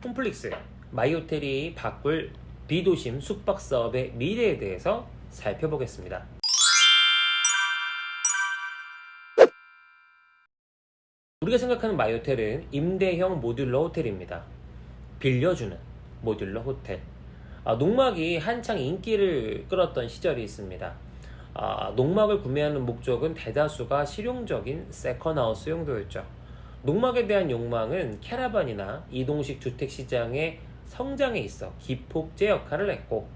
홈플릭스 마이호텔이 바꿀 B도심 숙박사업의 미래에 대해서 살펴보겠습니다. 우리가 생각하는 마이호텔은 임대형 모듈러 호텔입니다. 빌려주는 모듈러 호텔. 농막이 한창 인기를 끌었던 시절이 있습니다. 농막을 구매하는 목적은 대다수가 실용적인 세컨하우스 용도였죠. 농막에 대한 욕망은 캐러반이나 이동식 주택시장의 성장에 있어 기폭제 역할을 했고,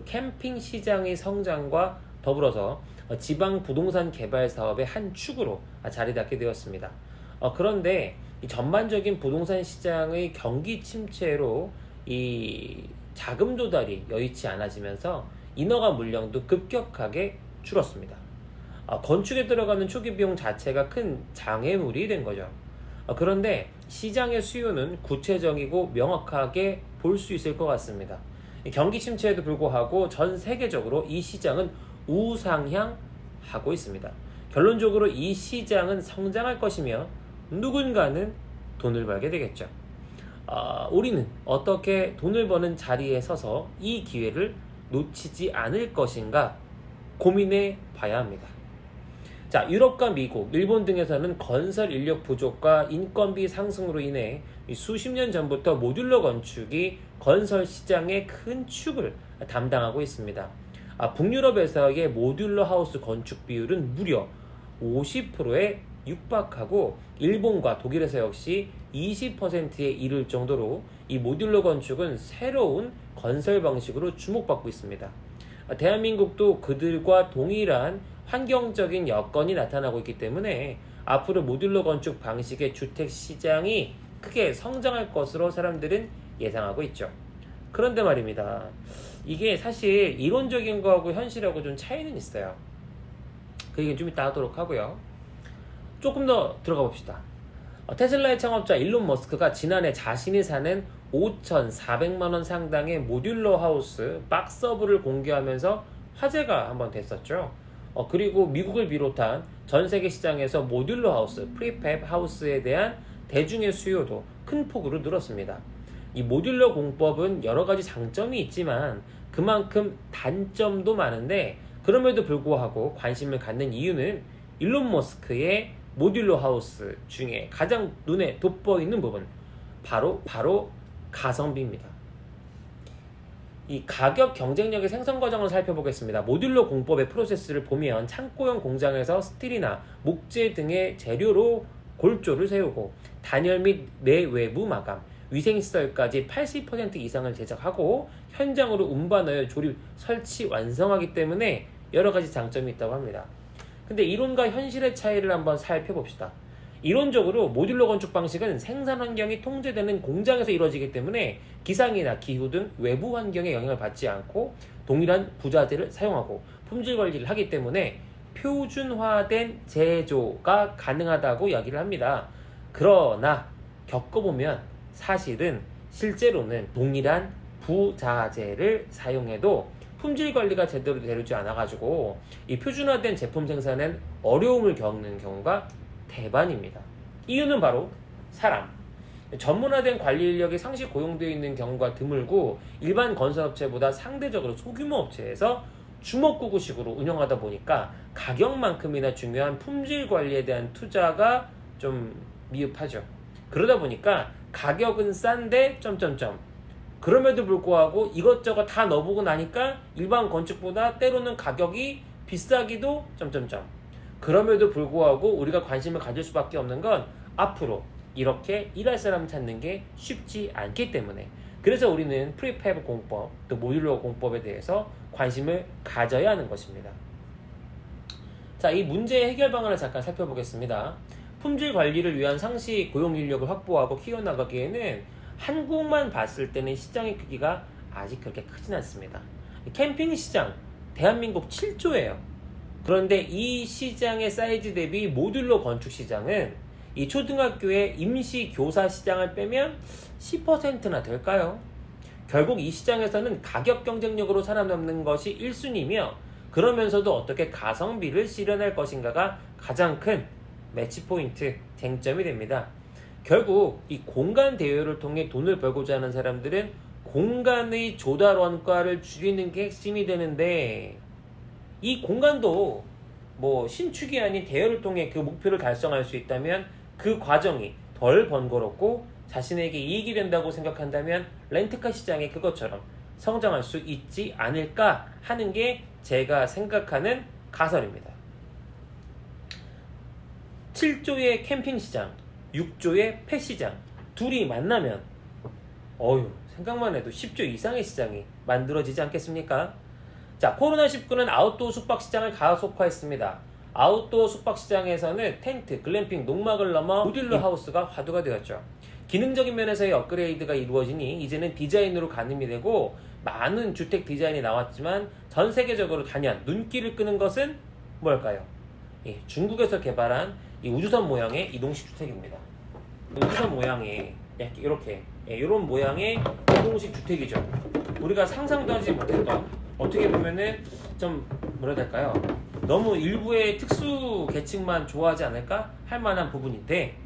캠핑 시장의 성장과 더불어서 지방 부동산 개발 사업의 한 축으로 자리 잡게 되었습니다. 그런데 이 전반적인 부동산 시장의 경기 침체로 이 자금 조달이 여의치 않아지면서 인허가 물량도 급격하게 줄었습니다. 건축에 들어가는 초기 비용 자체가 큰 장애물이 된 거죠. 그런데 시장의 수요는 구체적이고 명확하게 볼 수 있을 것 같습니다. 경기 침체에도 불구하고 전 세계적으로 이 시장은 우상향하고 있습니다. 결론적으로 이 시장은 성장할 것이며 누군가는 돈을 벌게 되겠죠. 우리는 어떻게 돈을 버는 자리에 서서 이 기회를 놓치지 않을 것인가 고민해 봐야 합니다. 자, 유럽과 미국, 일본 등에서는 건설 인력 부족과 인건비 상승으로 인해 수십 년 전부터 모듈러 건축이 건설 시장의 큰 축을 담당하고 있습니다. 북유럽에서의 모듈러 하우스 건축 비율은 무려 50%에 육박하고, 일본과 독일에서 역시 20%에 이를 정도로 이 모듈러 건축은 새로운 건설 방식으로 주목받고 있습니다. 대한민국도 그들과 동일한 환경적인 여건이 나타나고 있기 때문에 앞으로 모듈러 건축 방식의 주택 시장이 크게 성장할 것으로 사람들은 예상하고 있죠. 그런데 말입니다, 이게 사실 이론적인 거하고 현실하고 좀 차이는 있어요. 그 얘기는 좀 이따 하도록 하고요. 조금 더 들어가 봅시다. 테슬라의 창업자 일론 머스크가 지난해 자신이 사는 5,400만원 상당의 모듈러 하우스 박서브를 공개하면서 화제가 한번 됐었죠. 그리고 미국을 비롯한 전 세계 시장에서 모듈러 하우스, 프리팹 하우스에 대한 대중의 수요도 큰 폭으로 늘었습니다. 이 모듈러 공법은 여러 가지 장점이 있지만 그만큼 단점도 많은데, 그럼에도 불구하고 관심을 갖는 이유는 일론 머스크의 모듈러 하우스 중에 가장 눈에 돋보이는 부분, 바로 가성비입니다. 이 가격 경쟁력의 생성 과정을 살펴보겠습니다. 모듈러 공법의 프로세스를 보면 창고형 공장에서 스틸이나 목재 등의 재료로 골조를 세우고 단열 및 내외부 마감, 위생시설까지 80% 이상을 제작하고 현장으로 운반하여 조립, 설치, 완성하기 때문에 여러 가지 장점이 있다고 합니다. 근데 이론과 현실의 차이를 한번 살펴봅시다. 이론적으로 모듈러 건축 방식은 생산 환경이 통제되는 공장에서 이루어지기 때문에 기상이나 기후 등 외부 환경에 영향을 받지 않고 동일한 부자재를 사용하고 품질 관리를 하기 때문에 표준화된 제조가 가능하다고 이야기를 합니다. 그러나 겪어보면 사실은 실제로는 동일한 부자재를 사용해도 품질 관리가 제대로 되지 않아가지고 이 표준화된 제품 생산엔 어려움을 겪는 경우가 대반입니다. 이유는 바로 사람. 전문화된 관리 인력이 상시 고용되어 있는 경우가 드물고 일반 건설업체보다 상대적으로 소규모 업체에서 주먹구구식으로 운영하다 보니까 가격만큼이나 중요한 품질 관리에 대한 투자가 좀 미흡하죠. 그러다 보니까 가격은 싼데 그럼에도 불구하고 이것저것 다 넣어보고 나니까 일반 건축보다 때로는 가격이 비싸기도 그럼에도 불구하고 우리가 관심을 가질 수밖에 없는 건 앞으로 이렇게 일할 사람을 찾는 게 쉽지 않기 때문에, 그래서 우리는 프리팹 공법, 또 모듈러 공법에 대해서 관심을 가져야 하는 것입니다. 자, 이 문제의 해결 방안을 잠깐 살펴보겠습니다. 품질 관리를 위한 상시 고용 인력을 확보하고 키워나가기에는 한국만 봤을 때는 시장의 크기가 아직 그렇게 크진 않습니다. 캠핑 시장, 대한민국 7조예요. 그런데 이 시장의 사이즈 대비 모듈러 건축 시장은 이 초등학교의 임시 교사 시장을 빼면 10%나 될까요? 결국 이 시장에서는 가격 경쟁력으로 살아남는 것이 1순위며, 그러면서도 어떻게 가성비를 실현할 것인가가 가장 큰 매치 포인트, 쟁점이 됩니다. 결국 이 공간 대여를 통해 돈을 벌고자 하는 사람들은 공간의 조달 원가를 줄이는 게 핵심이 되는데, 이 공간도 뭐 신축이 아닌 대여를 통해 그 목표를 달성할 수 있다면 그 과정이 덜 번거롭고 자신에게 이익이 된다고 생각한다면 렌트카 시장이 그것처럼 성장할 수 있지 않을까 하는 게 제가 생각하는 가설입니다. 7조의 캠핑 시장, 6조의 펫 시장, 둘이 만나면 생각만 해도 10조 이상의 시장이 만들어지지 않겠습니까? 자, 코로나19는 아웃도어 숙박 시장을 가속화했습니다. 아웃도어 숙박 시장에서는 텐트, 글램핑, 농막을 넘어 모듈러 하우스가 화두가 되었죠. 기능적인 면에서의 업그레이드가 이루어지니 이제는 디자인으로 가늠이 되고 많은 주택 디자인이 나왔지만 전 세계적으로 단연 눈길을 끄는 것은 뭘까요? 중국에서 개발한 이 우주선 모양의 이동식 주택입니다. 우주선 모양의 이렇게 이런 모양의 이동식 주택이죠. 우리가 상상도 하지 못했던, 어떻게 보면은 좀 뭐라 해야 될까요? 너무 일부의 특수 계층만 좋아하지 않을까 할 만한 부분인데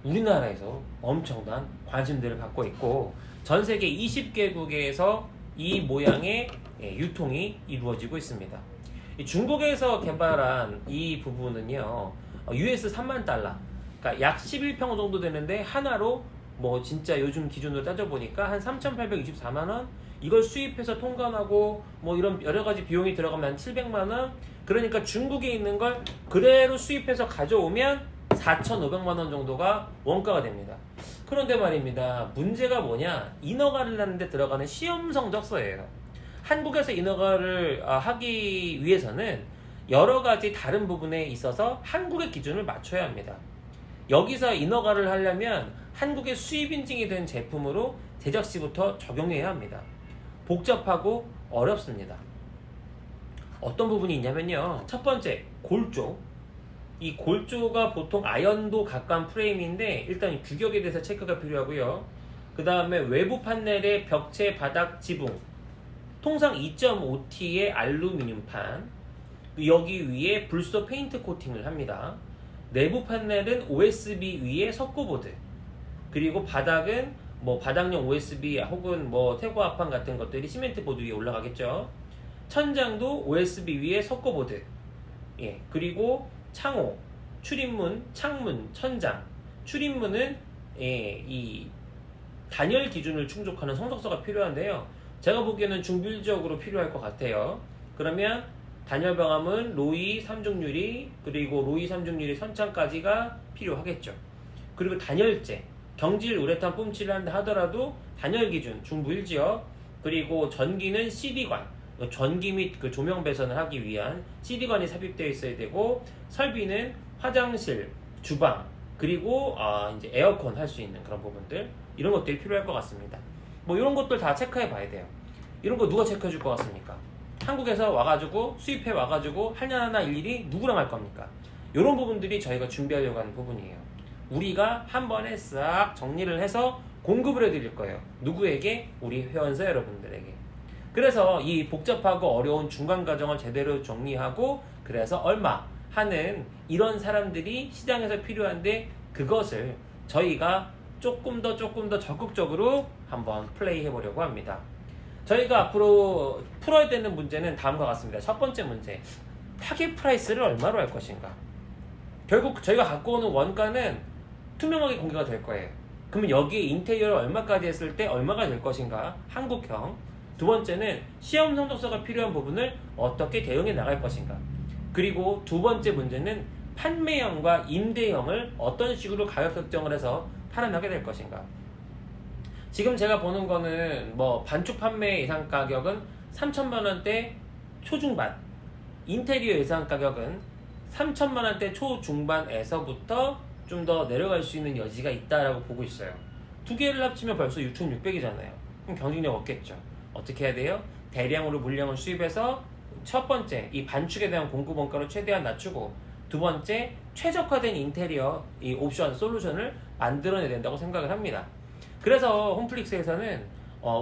우리나라에서 엄청난 관심들을 갖고 있고 전 세계 20개국에서 이 모양의 유통이 이루어지고 있습니다. 중국에서 개발한 이 부분은요, US 3만 달러, 그러니까 약 11평 정도 되는데 하나로 뭐 진짜 요즘 기준으로 따져보니까 한 3,864만 원, 이걸 수입해서 통관하고 뭐 이런 여러 가지 비용이 들어가면 한 700만 원, 그러니까 중국에 있는 걸 그대로 수입해서 가져오면 4,500만 원 정도가 원가가 됩니다. 그런데 말입니다, 문제가 뭐냐, 인허가를 하는데 들어가는 시험 성적서예요. 한국에서 인허가를 하기 위해서는 여러 가지 다른 부분에 있어서 한국의 기준을 맞춰야 합니다. 여기서 인허가를 하려면 한국의 수입 인증이 된 제품으로 제작 시부터 적용해야 합니다. 복잡하고 어렵습니다. 어떤 부분이 있냐면요, 첫 번째, 골조. 이 골조가 보통 아연도 가까운 프레임인데 일단 규격에 대해서 체크가 필요하고요. 그 다음에 외부 판넬의 벽체, 바닥, 지붕, 통상 2.5T의 알루미늄판, 여기 위에 불소 페인트 코팅을 합니다. 내부 판넬은 OSB 위에 석고보드, 그리고 바닥은 뭐 바닥용 OSB 혹은 뭐 태고합판 같은 것들이 시멘트 보드 위에 올라가겠죠. 천장도 OSB 위에 석고보드, 그리고 창호, 출입문, 창문, 천장. 출입문은 이 단열 기준을 충족하는 성적서가 필요한데요, 제가 보기에는 중빌적으로 필요할 것 같아요. 그러면 단열 방음은 로이 3중 유리, 그리고 로이 3중 유리 선창까지가 필요하겠죠. 그리고 단열재, 경질 우레탄 뿜칠을 한다 하더라도 단열 기준 중부일지역, 그리고 전기는 CD관, 전기 및 그 조명 배선을 하기 위한 CD관이 삽입되어 있어야 되고, 설비는 화장실, 주방, 그리고 이제 에어컨 할 수 있는 그런 부분들, 이런 것들이 필요할 것 같습니다. 뭐 이런 것들 다 체크해 봐야 돼요. 이런 거 누가 체크해 줄 것 같습니까? 한국에서 와가지고 수입해 와가지고 하나하나 일일이 누구랑 할 겁니까? 이런 부분들이 저희가 준비하려고 하는 부분이에요. 우리가 한 번에 싹 정리를 해서 공급을 해드릴 거예요. 누구에게? 우리 회원사 여러분들에게. 그래서 이 복잡하고 어려운 중간 과정을 제대로 정리하고, 그래서 얼마 하는 이런 사람들이 시장에서 필요한데, 그것을 저희가 조금 더 적극적으로 한번 플레이 해보려고 합니다. 저희가 앞으로 풀어야 되는 문제는 다음과 같습니다. 첫 번째 문제, 타겟 프라이스를 얼마로 할 것인가. 결국 저희가 갖고 오는 원가는 투명하게 공개가 될 거예요. 그러면 여기에 인테리어를 얼마까지 했을 때 얼마가 될 것인가, 한국형. 두 번째는 시험 성적서가 필요한 부분을 어떻게 대응해 나갈 것인가. 그리고 두 번째 문제는 판매형과 임대형을 어떤 식으로 가격 설정을 해서 팔아나게 될 것인가. 지금 제가 보는 거는 뭐 반축 판매 예상 가격은 3천만 원대 초중반, 인테리어 예상 가격은 3천만 원대 초중반에서부터 좀 더 내려갈 수 있는 여지가 있다라고 보고 있어요. 두 개를 합치면 벌써 6,600이잖아요. 그럼 경쟁력 없겠죠. 어떻게 해야 돼요? 대량으로 물량을 수입해서 첫 번째, 이 반축에 대한 공급 원가를 최대한 낮추고, 두 번째, 최적화된 인테리어 이 옵션 솔루션을 만들어내야 된다고 생각을 합니다. 그래서 홈플릭스에서는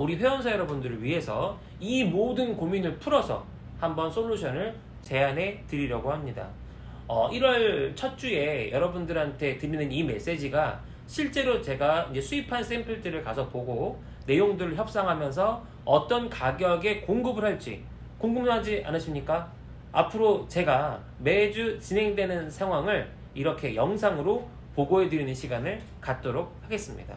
우리 회원사 여러분들을 위해서 이 모든 고민을 풀어서 한번 솔루션을 제안해 드리려고 합니다. 1월 첫 주에 여러분들한테 드리는 이 메시지가 실제로 제가 이제 수입한 샘플들을 가서 보고 내용들을 협상하면서 어떤 가격에 공급을 할지 궁금하지 않으십니까? 앞으로 제가 매주 진행되는 상황을 이렇게 영상으로 보고해드리는 시간을 갖도록 하겠습니다.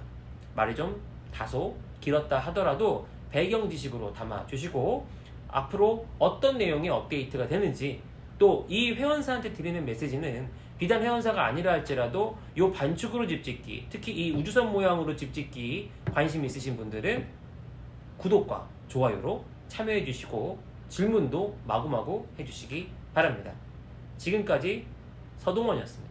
말이 좀 다소 길었다 하더라도 배경 지식으로 담아주시고 앞으로 어떤 내용이 업데이트가 되는지 또 이 회원사한테 드리는 메시지는 비단 회원사가 아니라 할지라도 이 반축으로 집짓기, 특히 이 우주선 모양으로 집짓기 관심 있으신 분들은 구독과 좋아요로 참여해 주시고 질문도 마구마구 해주시기 바랍니다. 지금까지 서동원이었습니다.